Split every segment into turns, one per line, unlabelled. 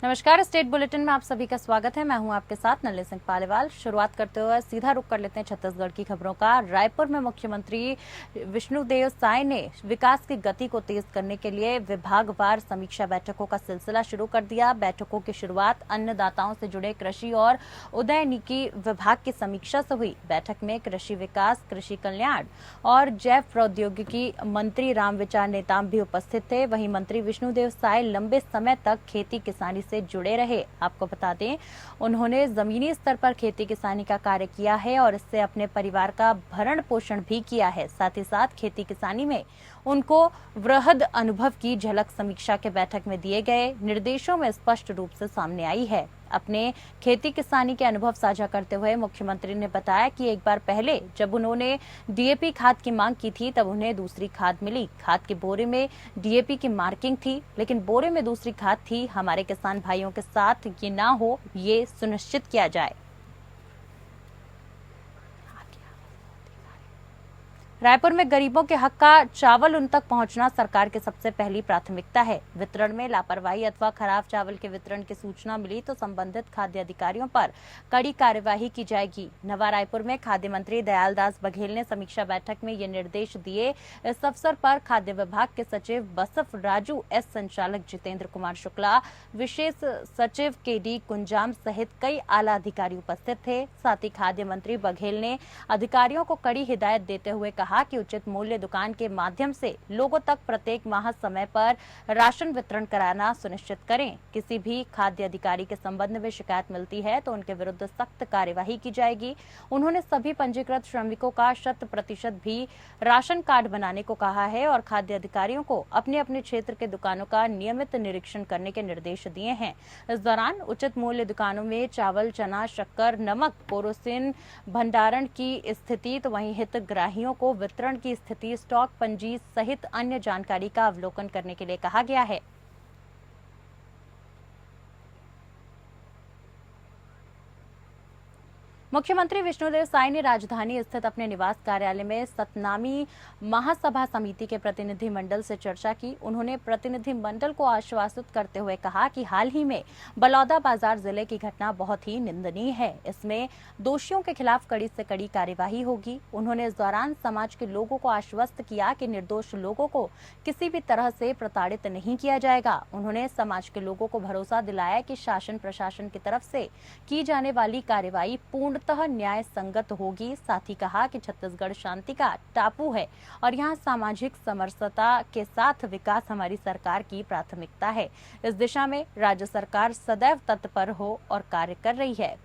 नमस्कार। State bulletin में आप सभी का स्वागत है। मैं हूं आपके साथ नलिनी सिंह पालीवाल। शुरुआत करते हुए सीधा रुख कर लेते हैं छत्तीसगढ़ की खबरों का। रायपुर में मुख्यमंत्री विष्णुदेव साय ने विकास की गति को तेज करने के लिए विभागवार समीक्षा बैठकों का सिलसिला शुरू कर दिया। बैठकों की शुरुआत अन्नदाताओं से जुड़े कृषि और उद्यानिकी विभाग की समीक्षा से हुई। बैठक में कृषि विकास, कृषि कल्याण और जैव प्रौद्योगिकी मंत्री रामविचार नेताम भी उपस्थित थे। वहीं मंत्री विष्णुदेव साय लंबे समय तक खेती किसानी से जुड़े रहे। आपको बता दें, उन्होंने जमीनी स्तर पर खेती किसानी का कार्य किया है और इससे अपने परिवार का भरण पोषण भी किया है। साथ ही साथ खेती किसानी में उनको वृहद अनुभव की झलक समीक्षा के बैठक में दिए गए निर्देशों में स्पष्ट रूप से सामने आई है। अपने खेती किसानी के अनुभव साझा करते हुए मुख्यमंत्री ने बताया कि एक बार पहले जब उन्होंने डीएपी खाद की मांग की थी, तब उन्हें दूसरी खाद मिली। खाद के बोरे में डीएपी की मार्किंग थी, लेकिन बोरे में दूसरी खाद थी। हमारे किसान भाइयों के साथ ये ना हो, ये सुनिश्चित किया जाए। रायपुर में गरीबों के हक का चावल उन तक पहुंचना सरकार की सबसे पहली प्राथमिकता है। वितरण में लापरवाही अथवा खराब चावल के वितरण की सूचना मिली तो संबंधित खाद्य अधिकारियों पर कड़ी कार्यवाही की जाएगी। नवा रायपुर में खाद्य मंत्री दयालदास बघेल ने समीक्षा बैठक में ये निर्देश दिए। इस अवसर पर खाद्य विभाग के सचिव बसफ राजू एस, संचालक जितेंद्र कुमार शुक्ला, विशेष सचिव केडी कुंजाम सहित कई आला अधिकारी उपस्थित थे। साथ ही खाद्य मंत्री बघेल ने अधिकारियों को कड़ी हिदायत देते हुए कहा कि उचित मूल्य दुकान के माध्यम से लोगों तक प्रत्येक माह समय पर राशन वितरण कराना सुनिश्चित करें। किसी भी खाद्य अधिकारी के संबंध में शिकायत मिलती है तो उनके विरुद्ध सख्त कार्यवाही की जाएगी। उन्होंने सभी पंजीकृत श्रमिकों का 100% भी राशन कार्ड बनाने को कहा है और खाद्य अधिकारियों को अपने अपने क्षेत्र के दुकानों का नियमित निरीक्षण करने के निर्देश दिए हैं। इस दौरान उचित मूल्य दुकानों में चावल, चना, शक्कर, नमक, पोरोसिन भंडारण की स्थिति, तो वहीं हितग्राहियों को वितरण की स्थिति, स्टॉक पंजी सहित अन्य जानकारी का अवलोकन करने के लिए कहा गया है। मुख्यमंत्री विष्णुदेव साय ने राजधानी स्थित अपने निवास कार्यालय में सतनामी महासभा समिति के प्रतिनिधि मंडल से चर्चा की। उन्होंने प्रतिनिधि मंडल को आश्वासित करते हुए कहा कि हाल ही में बलौदाबाजार जिले की घटना बहुत ही निंदनीय है। इसमें दोषियों के खिलाफ कड़ी से कड़ी कार्यवाही होगी। उन्होंने इस दौरान समाज के लोगों को आश्वस्त किया कि निर्दोष लोगों को किसी भी तरह से प्रताड़ित नहीं किया जाएगा। उन्होंने समाज के लोगों को भरोसा दिलाया कि शासन प्रशासन की तरफ से की जाने वाली कार्यवाही पूर्णतः न्याय संगत होगी। साथ ही कहा कि छत्तीसगढ़ शांति का टापू है और यहाँ सामाजिक समरसता के साथ विकास हमारी सरकार की प्राथमिकता है। इस दिशा में राज्य सरकार सदैव तत्पर हो और कार्य कर रही है।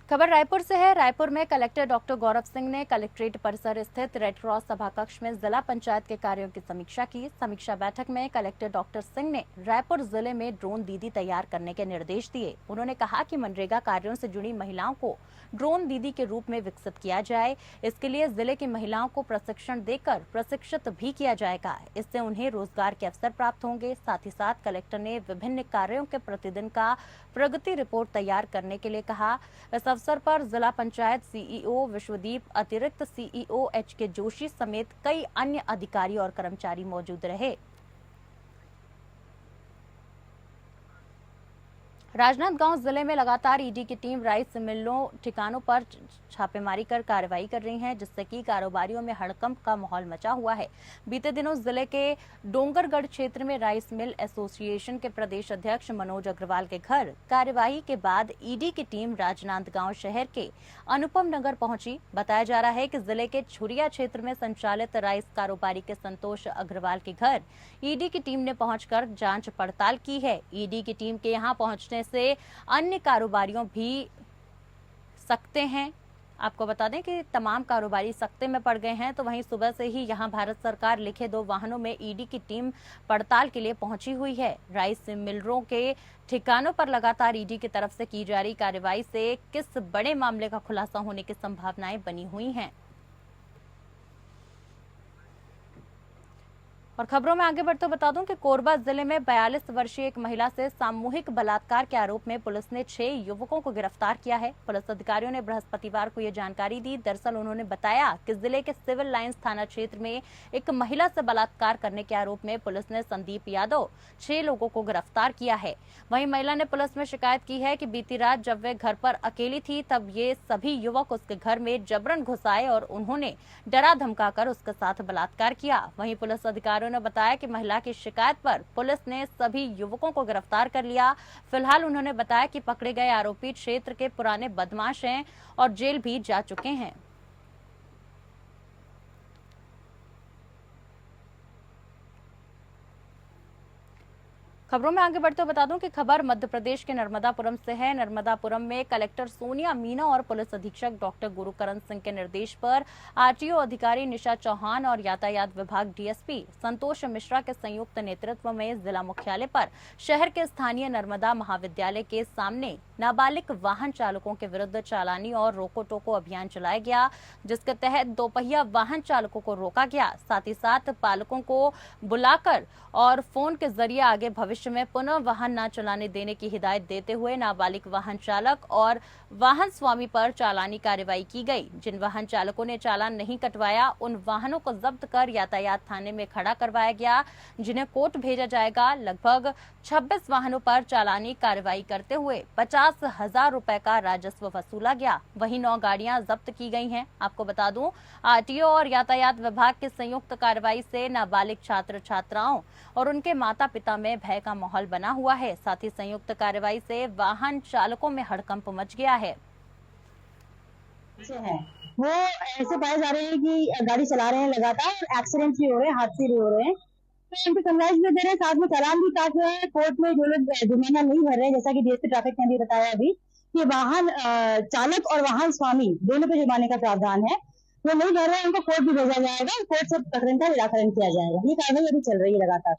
खबर रायपुर से है। रायपुर में कलेक्टर डॉक्टर गौरव सिंह ने कलेक्ट्रेट परिसर स्थित रेड क्रॉस सभा कक्ष में जिला पंचायत के कार्यों की समीक्षा की। समीक्षा बैठक में कलेक्टर डॉक्टर सिंह ने रायपुर जिले में ड्रोन दीदी तैयार करने के निर्देश दिए। उन्होंने कहा कि मनरेगा कार्यों से जुड़ी महिलाओं को ड्रोन दीदी के रूप में विकसित किया जाए। इसके लिए जिले की महिलाओं को प्रशिक्षण देकर प्रशिक्षित भी किया जाएगा। इससे उन्हें रोजगार के अवसर प्राप्त होंगे। साथ ही साथ कलेक्टर ने विभिन्न कार्यों के प्रतिदिन का प्रगति रिपोर्ट तैयार करने के लिए कहा। इस अवसर पर जिला पंचायत सीईओ विश्वदीप, अतिरिक्त सीईओ HK जोशी समेत कई अन्य अधिकारी और कर्मचारी मौजूद रहे। राजनांदगांव जिले में लगातार ईडी की टीम राइस मिलों ठिकानों पर छापेमारी कर कार्रवाई कर रही है, जिससे कि कारोबारियों में हड़कंप का माहौल मचा हुआ है। बीते दिनों जिले के डोंगरगढ़ क्षेत्र में राइस मिल एसोसिएशन के प्रदेश अध्यक्ष मनोज अग्रवाल के घर कार्यवाही के बाद ईडी की टीम राजनांदगांव शहर के अनुपम नगर पहुंची। बताया जा रहा है कि जिले के छुरिया क्षेत्र में संचालित राइस कारोबारी के संतोष अग्रवाल के घर ईडी की टीम ने पहुंचकर जांच पड़ताल की है। ईडी की टीम के यहां पहुंचने से अन्य कारोबारियों भी सकते हैं। आपको बता दें कि तमाम कारोबारी सकते में पड़ गए हैं। तो वहीं सुबह से ही यहां भारत सरकार लिखे 2 वाहनों में ईडी की टीम पड़ताल के लिए पहुंची हुई है। राइस मिलरों के ठिकानों पर लगातार ईडी की तरफ से की जा रही कार्रवाई से किस बड़े मामले का खुलासा होने की संभावनाएं बनी हुई हैं। और खबरों में आगे बढ़ते बता दूं कि कोरबा जिले में 42 वर्षीय एक महिला से सामूहिक बलात्कार के आरोप में पुलिस ने 6 युवकों को गिरफ्तार किया है। पुलिस अधिकारियों ने बृहस्पतिवार को यह जानकारी दी। दरअसल उन्होंने बताया कि जिले के सिविल लाइंस थाना क्षेत्र में एक महिला से बलात्कार करने के आरोप में पुलिस ने संदीप यादव 6 लोगों को गिरफ्तार किया है। वहीं महिला ने पुलिस में शिकायत की है कि बीती रात जब वे घर पर अकेली थी तब ये सभी युवक उसके घर में जबरन घुस आए और उन्होंने डरा धमकाकर उसके साथ बलात्कार किया। वहीं पुलिस अधिकारियों ने बताया कि महिला की शिकायत पर पुलिस ने सभी युवकों को गिरफ्तार कर लिया। फिलहाल उन्होंने बताया कि पकड़े गए आरोपी क्षेत्र के पुराने बदमाश हैं और जेल भी जा चुके हैं। खबरों में आगे बढ़ते बता दूं कि खबर मध्य प्रदेश के नर्मदापुरम से है। नर्मदापुरम में कलेक्टर सोनिया मीना और पुलिस अधीक्षक डॉक्टर गुरुकरण सिंह के निर्देश पर आरटीओ अधिकारी निशा चौहान और यातायात विभाग डीएसपी संतोष मिश्रा के संयुक्त नेतृत्व में जिला मुख्यालय पर शहर के स्थानीय नर्मदा महाविद्यालय के सामने नाबालिग वाहन चालकों के विरुद्ध चालानी और रोको टोको अभियान चलाया गया, जिसके तहत दोपहिया वाहन चालकों को रोका गया। साथ ही साथ पालकों को बुलाकर और फोन के जरिए आगे भविष्य में पुनः वाहन न चलाने देने की हिदायत देते हुए नाबालिग वाहन चालक और वाहन स्वामी पर चालानी कार्रवाई की गई। जिन वाहन चालकों ने चालान नहीं कटवाया उन वाहनों को जब्त कर यातायात थाने में खड़ा करवाया गया, जिन्हें कोर्ट भेजा जाएगा। लगभग 26 वाहनों पर चालानी कार्रवाई करते हुए 50,000 रुपए का राजस्व वसूला गया। वहीं 9 गाड़ियां जब्त की गई हैं। आपको बता दूं, आरटीओ और यातायात विभाग की संयुक्त कार्रवाई से नाबालिग छात्र छात्राओं और उनके माता पिता में भय का माहौल बना हुआ है। साथ ही संयुक्त कार्रवाई से वाहन चालकों में हड़कंप मच गया है।
वो ऐसे पाए जा रहे हैं कि गाड़ी चला रहे हैं लगातार, एक्सीडेंट भी हो रहे हैं, हादसे भी हो रहे हैं, तो इनको सनराइज भी दे रहे हैं, साथ में चालान भी काट रहे हैं। कोर्ट में जो लोग जुर्माना नहीं भर रहे हैं, जैसा कि डीएसपी ट्रैफिक ने भी बताया अभी कि वाहन चालक और वाहन स्वामी दोनों पे जुर्माने का प्रावधान है। जो नहीं भर रहे हैं उनको कोर्ट भी भेजा जाएगा, कोर्ट से प्रकरण का निराकरण किया जाएगा। ये कार्रवाई अभी चल रही है लगातार।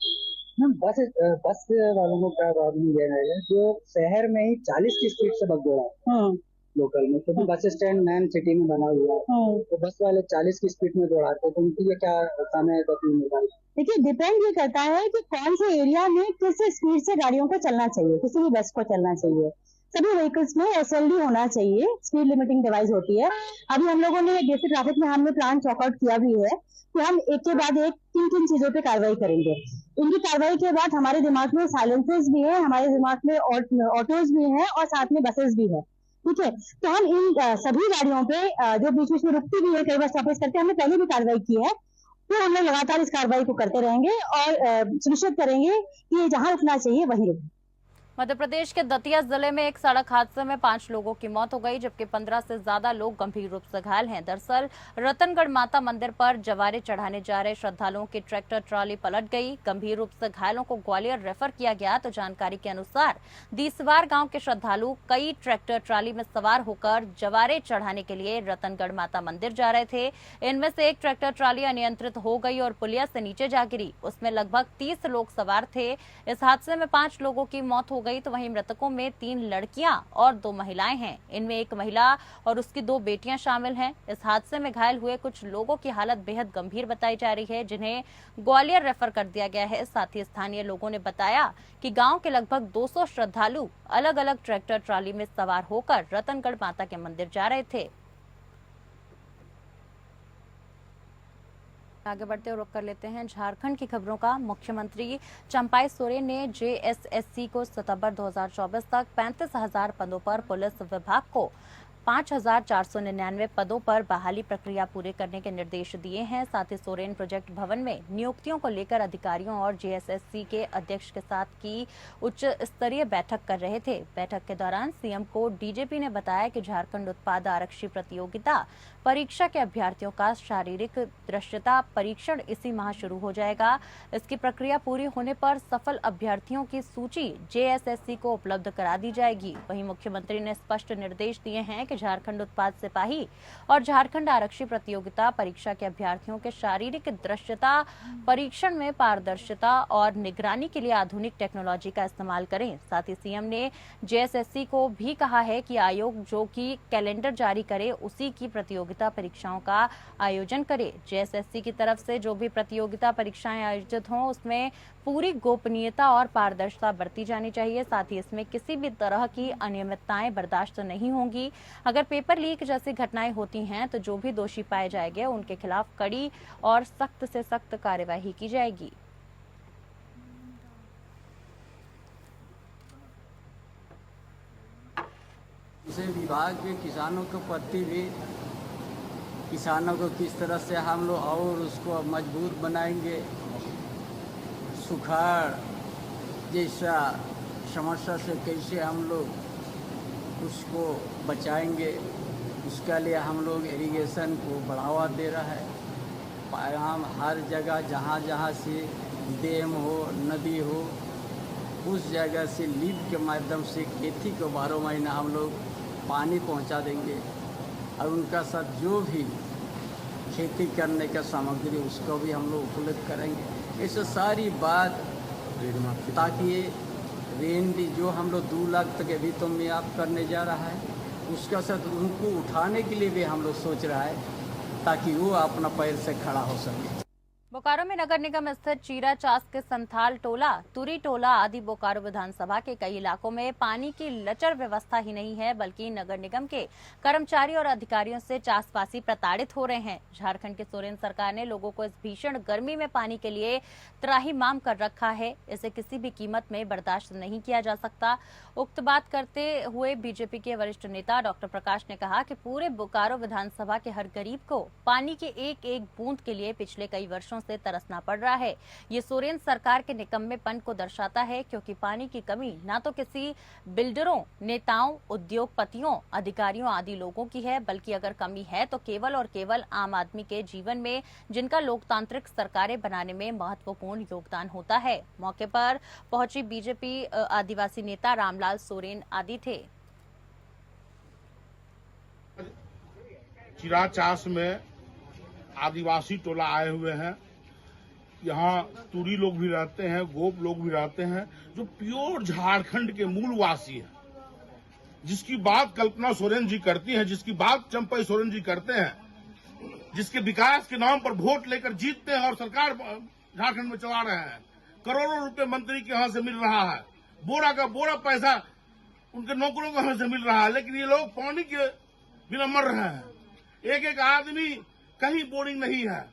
बस वालों को क्या प्रॉब्लम ये है जो शहर में ही 40 की स्पीड से बस दो रहा है लोकल में, क्योंकि बस स्टैंड मैन सिटी में बना हुआ है, तो बस वाले 40 की स्पीड में दौड़ाते हैं, तो उनके लिए क्या समय निकालना?
देखिए, डिपेंड ये करता है कि कौन से एरिया में किस स्पीड से गाड़ियों को चलना चाहिए, किसी भी बस को चलना चाहिए। सभी व्हीकल्स में एसएलडी होना चाहिए, स्पीड लिमिटिंग डिवाइस होती है। अभी हम लोगों ने डीएसपी ट्रैफिक में हमने प्लान चॉकआउट किया भी है कि हम एक के बाद एक 3 चीजों पे कार्रवाई करेंगे। इनकी कार्रवाई के बाद हमारे दिमाग में साइलेंसर्स भी है, हमारे दिमाग में ऑटोज भी है और साथ में बसेस भी है। ठीक है, तो हम इन सभी गाड़ियों पे जो बीच बीच में रुकती भी है, कई बार स्टॉपेज करते हैं, हमने पहले भी कार्रवाई की है, तो हम लोग लगातार इस कार्रवाई को करते रहेंगे और सुनिश्चित करेंगे कि जहां रुकना चाहिए वहीं रुकें।
मध्य प्रदेश के दतिया जिले में एक सड़क हादसे में 5 लोगों की मौत हो गई, जबकि 15 से ज्यादा लोग गंभीर रूप से घायल हैं। दरअसल रतनगढ़ माता मंदिर पर जवारे चढ़ाने जा रहे श्रद्धालुओं की ट्रैक्टर ट्रॉली पलट गई। गंभीर रूप से घायलों को ग्वालियर रेफर किया गया। तो जानकारी के अनुसार दीसवार गांव के श्रद्धालु कई ट्रैक्टर ट्रॉली में सवार होकर जवारे चढ़ाने के लिए रतनगढ़ माता मंदिर जा रहे थे। इनमें से एक ट्रैक्टर ट्रॉली अनियंत्रित हो गई और पुलिया से नीचे जा गिरी। उसमें लगभग 30 लोग सवार थे। इस हादसे में 5 लोगों की मौत हो गई। तो वहीं मृतकों में 3 लड़कियां और 2 महिलाएं हैं। इनमें एक महिला और उसकी 2 बेटियां शामिल हैं। इस हादसे में घायल हुए कुछ लोगों की हालत बेहद गंभीर बताई जा रही है, जिन्हें ग्वालियर रेफर कर दिया गया है। साथ ही स्थानीय लोगों ने बताया कि गांव के लगभग 200 श्रद्धालु अलग अलग ट्रैक्टर ट्रॉली में सवार होकर रतनगढ़ माता के मंदिर जा रहे थे। आगे बढ़ते हुए रुख कर लेते हैं झारखंड की खबरों का। मुख्यमंत्री चंपाई सोरेन ने जेएसएससी को सितंबर 2024 तक 35,000 पदों पर, पुलिस विभाग को 5,499 पदों पर बहाली प्रक्रिया पूरे करने के निर्देश दिए हैं। साथ ही सोरेन प्रोजेक्ट भवन में नियुक्तियों को लेकर अधिकारियों और जेएसएससी के अध्यक्ष के साथ की उच्च स्तरीय बैठक कर रहे थे। बैठक के दौरान सीएम को डीजीपी ने बताया कि झारखंड उत्पाद आरक्षी प्रतियोगिता परीक्षा के अभ्यर्थियों का शारीरिक दृश्यता परीक्षण इसी माह शुरू हो जाएगा। इसकी प्रक्रिया पूरी होने पर सफल अभ्यर्थियों की सूची जेएसएससी को उपलब्ध करा दी जाएगी। वहीं मुख्यमंत्री ने स्पष्ट निर्देश दिए हैं कि कि झारखंड उत्पाद सिपाही और झारखंड आरक्षी प्रतियोगिता परीक्षा के अभ्यर्थियों के शारीरिक दृश्यता परीक्षण में पारदर्शिता और निगरानी के लिए आधुनिक टेक्नोलॉजी का इस्तेमाल करें। साथ ही सीएम ने जेएसएससी को भी कहा है कि आयोग जो कि कैलेंडर जारी करे उसी की प्रतियोगिता परीक्षाओं का आयोजन करे। जेएसएससी की तरफ से जो भी प्रतियोगिता परीक्षाएं आयोजित हों उसमें पूरी गोपनीयता और पारदर्शिता बरती जानी चाहिए। साथ ही इसमें किसी भी तरह की अनियमितताएं बर्दाश्त नहीं होंगी। अगर पेपर लीक जैसी घटनाएं होती हैं तो जो भी दोषी पाए जाएंगे उनके खिलाफ कड़ी और सख्त से सख्त कार्यवाही की जाएगी।
इसे विभाग के किसानों के प्रति भी किसानों को किस तरह से हम लोग और उसको मजबूत बनाएंगे, सुखाड़ जैसा समस्या से कैसे हम लोग उसको बचाएंगे, उसके लिए हम लोग इरिगेशन को बढ़ावा दे रहा है। हम हर जगह जहाँ जहाँ से डैम हो, नदी हो, उस जगह से लीड के माध्यम से खेती को 12 महीना हम लोग पानी पहुंचा देंगे और उनका साथ जो भी खेती करने का सामग्री उसको भी हम लोग उपलब्ध करेंगे। ऐसे सारी बात ताकि ऋण जो हम लोग 2 लाख तक अभी तो माफ करने जा रहा है, उसका साथ उनको उठाने के लिए भी हम लोग सोच रहा है ताकि वो अपना पैर से खड़ा हो सके।
बोकारो में नगर निगम स्थित चीरा चास के संथाल टोला, तुरी टोला आदि बोकारो विधानसभा के कई इलाकों में पानी की लचर व्यवस्था ही नहीं है, बल्कि नगर निगम के कर्मचारी और अधिकारियों से चासवासी प्रताड़ित हो रहे हैं। झारखंड की सोरेन सरकार ने लोगों को इस भीषण गर्मी में पानी के लिए त्राहिमाम कर रखा है। इसे किसी भी कीमत में बर्दाश्त नहीं किया जा सकता। उक्त बात करते हुए बीजेपी के वरिष्ठ नेता डॉक्टर प्रकाश ने कहा कि पूरे बोकारो विधानसभा के हर गरीब को पानी के एक एक बूंद के लिए पिछले कई वर्षों से तरसना पड़ रहा है। ये सोरेन सरकार के निकम्मेपन को दर्शाता है, क्योंकि पानी की कमी न तो किसी बिल्डरों, नेताओं, उद्योगपतियों, अधिकारियों आदि लोगों की है, बल्कि अगर कमी है तो केवल और केवल आम आदमी के जीवन में, जिनका लोकतांत्रिक सरकारें बनाने में महत्वपूर्ण योगदान होता है। मौके पर पहुंची बीजेपी आदिवासी नेता रामलाल सोरेन आदि थे।
चिरा चास में आदिवासी टोला आए हुए हैं। यहाँ तुरी लोग भी रहते हैं, गोप लोग भी रहते हैं, जो प्योर झारखंड के मूलवासी हैं, जिसकी बात कल्पना सोरेन जी करती हैं, जिसकी बात चंपई सोरेन जी करते हैं, जिसके विकास के नाम पर वोट लेकर जीतते हैं और सरकार झारखंड में चला रहे हैं। करोड़ों रुपए मंत्री के यहाँ से मिल रहा है, बोरा का बोरा पैसा उनके नौकरों के यहाँ से मिल रहा है, लेकिन ये लोग पानी के बिना मर रहे हैं। एक एक आदमी, कहीं बोरिंग नहीं है।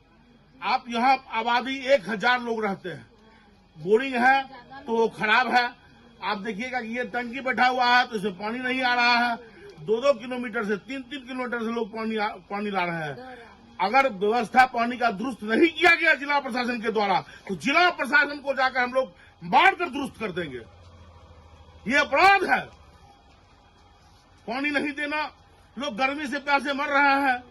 आप यहाँ आबादी 1000 लोग रहते हैं, बोरिंग है तो वो खराब है। आप देखिएगा कि ये टंकी बैठा हुआ है तो इसमें पानी नहीं आ रहा है। 2-2 किलोमीटर से 3-3 किलोमीटर से लोग पानी ला रहे हैं। अगर व्यवस्था पानी का दुरुस्त नहीं किया गया जिला प्रशासन के द्वारा, तो जिला प्रशासन को जाकर हम लोग मारकर दुरुस्त कर देंगे। ये अपराध है। पानी नहीं देना, लोग गर्मी से प्यासे मर रहे हैं।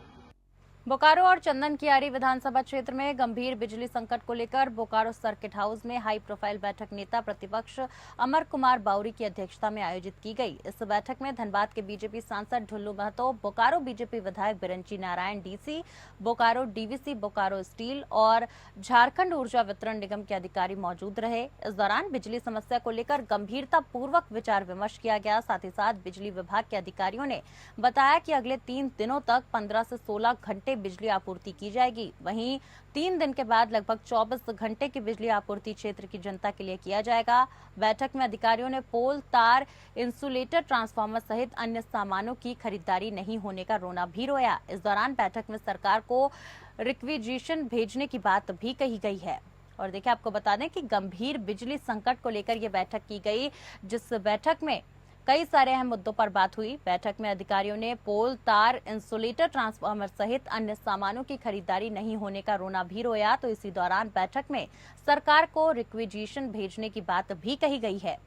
बोकारो और चंदन कियारी विधानसभा क्षेत्र में गंभीर बिजली संकट को लेकर बोकारो सर्किट हाउस में हाई प्रोफाइल बैठक नेता प्रतिपक्ष अमर कुमार बाउरी की अध्यक्षता में आयोजित की गई। इस बैठक में धनबाद के बीजेपी सांसद ढुल्लू महतो, बोकारो बीजेपी विधायक Biranchi Narayan DC, Bokaro DVC, Bokaro steel और झारखंड ऊर्जा वितरण निगम के अधिकारी मौजूद रहे। इस दौरान बिजली समस्या को लेकर गंभीरता पूर्वक विचार विमर्श किया गया। साथ ही साथ बिजली विभाग के अधिकारियों ने बताया कि अगले 3 दिनों तक 15 से 16 घंटे बिजली आपूर्ति की जाएगी। वहीं 3 दिन के बाद लगभग 24 घंटे की बिजली आपूर्ति क्षेत्र की जनता के लिए किया जाएगा। बैठक में अधिकारियों ने पोल, तार, इंसुलेटर, ट्रांसफार्मर सहित अन्य सामानों की खरीदारी नहीं होने का रोना भी रोया। इस दौरान बैठक में सरकार को रिक्विजिशन भेजने की बात भी कही गई है। और देखिए, आपको बता दें कि गंभीर बिजली संकट को लेकर यह बैठक की गई, जिस बैठक में कई सारे अहम मुद्दों पर बात हुई। बैठक में अधिकारियों ने पोल, तार, इंसुलेटर, ट्रांसफार्मर सहित अन्य सामानों की खरीदारी नहीं होने का रोना भी रोया। तो इसी दौरान बैठक में सरकार को रिक्विजिशन भेजने की बात भी कही गई है।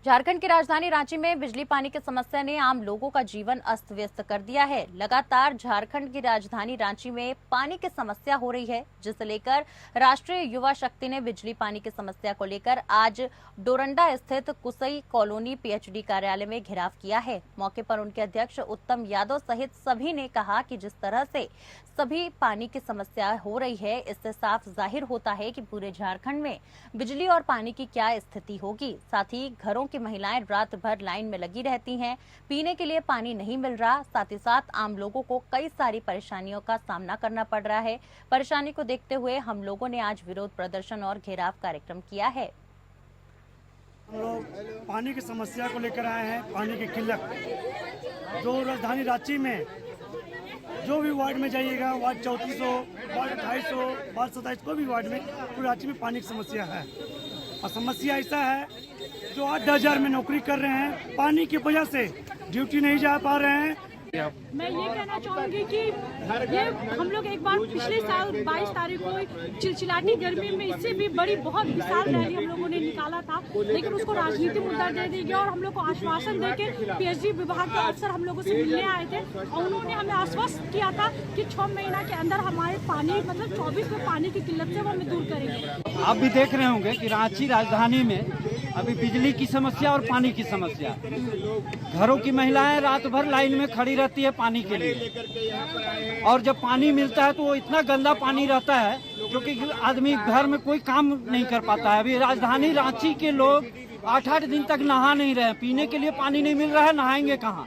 झारखंड की राजधानी रांची में बिजली पानी की समस्या ने आम लोगों का जीवन अस्त व्यस्त कर दिया है। लगातार झारखंड की राजधानी रांची में पानी की समस्या हो रही है, जिसे लेकर राष्ट्रीय युवा शक्ति ने बिजली पानी की समस्या को लेकर आज डोरंडा स्थित कुसई कॉलोनी पीएचडी कार्यालय में घेराव किया है। मौके पर उनके अध्यक्ष उत्तम यादव सहित सभी ने कहा कि जिस तरह से सभी पानी की समस्या हो रही है, इससे साफ जाहिर होता है कि पूरे झारखंड में बिजली और पानी की क्या स्थिति होगी। साथ ही घरों की महिलाएं रात भर लाइन में लगी रहती हैं, पीने के लिए पानी नहीं मिल रहा। साथ ही साथ आम लोगों को कई सारी परेशानियों का सामना करना पड़ रहा है। परेशानी को देखते हुए हम लोगों ने आज विरोध प्रदर्शन और घेराव कार्यक्रम किया है।
हम लोग पानी की समस्या को लेकर आए हैं। पानी की किल्लत जो राजधानी रांची में जो भी वार्ड में जाइएगा, वार्ड 3400, वार्ड 2800, वार्ड 27, कोई भी वार्ड में पूरी रांची में पानी की समस्या है। और समस्या ऐसा है जो 8-10 में नौकरी कर रहे हैं, पानी की वजह से ड्यूटी नहीं जा पा रहे हैं।
मैं ये कहना चाहूंगी कि ये हम लोग एक बार पिछले साल 22 तारीख को चिलचिलाती गर्मी में इससे भी बड़ी बहुत विशाल रैली हम लोगों ने निकाला था, लेकिन उसको राजनीतिक मुद्दा दे दी गया और हम लोग को आश्वासन देके पीएचडी विभाग के अफसर हम लोगों से मिलने आए थे और उन्होंने हमें आश्वस्त किया था कि 6 महीना के अंदर हमारे पानी मतलब 24 में पानी की किल्लत से वो हमें दूर करेंगे।
आप भी देख रहे होंगे कि रांची राजधानी में अभी बिजली की समस्या और पानी की समस्या, घरों की महिलाएं रात भर लाइन में खड़ी रहती है पानी के लिए, और जब पानी मिलता है तो वो इतना गंदा पानी रहता है क्योंकि आदमी घर में कोई काम नहीं कर पाता है। अभी राजधानी रांची के लोग 8-8 दिन तक नहा नहीं रहे, पीने के लिए पानी नहीं मिल रहा है, नहाएंगे कहाँ।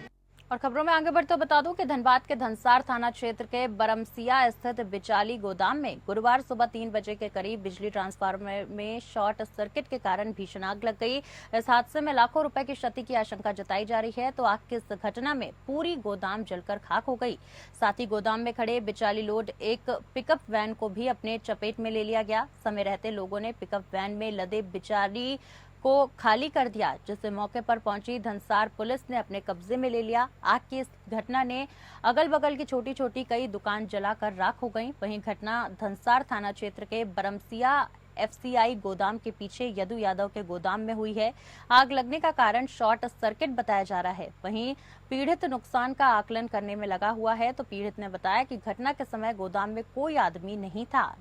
और खबरों में आगे बढ़ते बता दूं कि धनबाद के धनसार थाना क्षेत्र के बरमसिया स्थित बिचाली गोदाम में गुरुवार सुबह 3 बजे के करीब बिजली ट्रांसफार्मर में शॉर्ट सर्किट के कारण भीषण आग लग गई। इस हादसे में लाखों रुपए की क्षति की आशंका जताई जा रही है। तो आग की इस घटना में पूरी गोदाम जलकर खाक हो गई। साथ ही गोदाम में खड़े बिचाली लोड एक पिकअप वैन को भी अपने चपेट में ले लिया गया। समय रहते लोगों ने पिकअप वैन में लदे बिचाली को खाली कर दिया, जिससे मौके पर पहुंची धनसार पुलिस ने अपने कब्जे में ले लिया। आग की इस घटना ने अगल बगल की छोटी छोटी कई दुकान जलाकर राख हो गई। वहीं घटना धनसार थाना क्षेत्र के बरमसिया एफसीआई गोदाम के पीछे यदु यादव के गोदाम में हुई है। आग लगने का कारण शॉर्ट सर्किट बताया जा रहा है। वहीं पीड़ित नुकसान का आकलन करने में लगा हुआ है। तो पीड़ित ने बताया कि घटना के समय गोदाम में कोई आदमी नहीं था।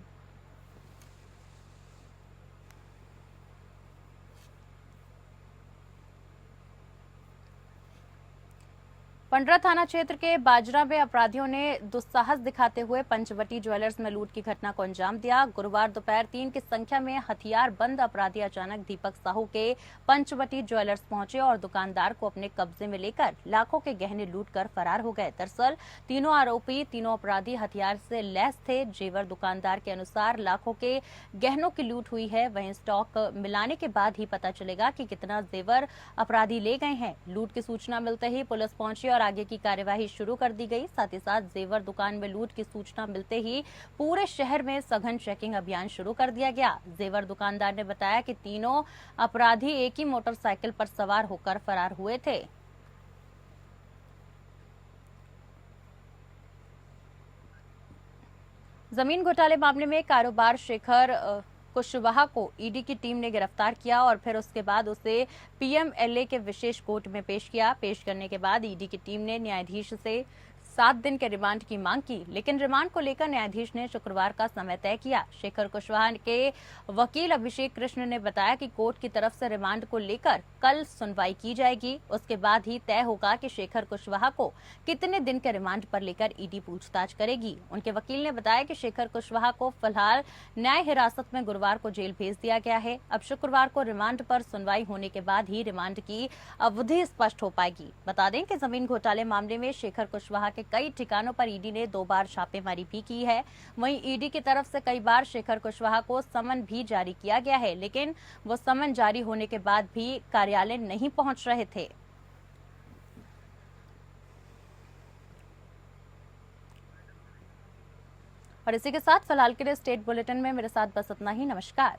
पंडरा थाना क्षेत्र के बाजरा में अपराधियों ने दुस्साहस दिखाते हुए पंचवटी ज्वेलर्स में लूट की घटना को अंजाम दिया। गुरुवार दोपहर 3 की संख्या में हथियार बंद अपराधी अचानक दीपक साहू के पंचवटी ज्वेलर्स पहुंचे और दुकानदार को अपने कब्जे में लेकर लाखों के गहने लूटकर फरार हो गए। दरअसल तीनों अपराधी हथियार से लैस थे। जेवर दुकानदार के अनुसार लाखों के गहनों की लूट हुई है। वहीं स्टॉक मिलाने के बाद ही पता चलेगा कि कितना जेवर अपराधी ले गए हैं। लूट की सूचना मिलते ही पुलिस पहुंची और आगे की कार्यवाही शुरू कर दी गई। साथ ही साथ जेवर दुकान में लूट की सूचना मिलते ही पूरे शहर में सघन चेकिंग अभियान शुरू कर दिया गया। जेवर दुकानदार ने बताया कि तीनों अपराधी एक ही मोटरसाइकिल पर सवार होकर फरार हुए थे। जमीन घोटाले मामले में कारोबार शेखर कुशवाहा को ईडी की टीम ने गिरफ्तार किया और फिर उसके बाद उसे पीएमएलए के विशेष कोर्ट में पेश किया। पेश करने के बाद ईडी की टीम ने न्यायाधीश से 7 दिन के रिमांड की मांग की, लेकिन रिमांड को लेकर न्यायाधीश ने शुक्रवार का समय तय किया। शेखर कुशवाहा के वकील अभिषेक कृष्ण ने बताया कि कोर्ट की तरफ से रिमांड को लेकर कल सुनवाई की जाएगी। उसके बाद ही तय होगा कि शेखर कुशवाहा को कितने दिन के रिमांड पर लेकर ईडी पूछताछ करेगी। उनके वकील ने बताया कि शेखर कुशवाहा को फिलहाल न्याय हिरासत में गुरुवार को जेल भेज दिया गया है। अब शुक्रवार को रिमांड पर सुनवाई होने के बाद ही रिमांड की अवधि स्पष्ट हो पाएगी। बता दें कि जमीन घोटाले मामले में शेखर कुशवाहा के कई ठिकानों पर ईडी ने 2 बार छापेमारी भी की है। वहीं ईडी की तरफ से कई बार शेखर कुशवाहा को समन भी जारी किया गया है, लेकिन वो समन जारी होने के बाद भी कार्यालय नहीं पहुंच रहे थे। और इसी के साथ फिलहाल के लिए स्टेट बुलेटिन में मेरे साथ बस इतना ही। नमस्कार।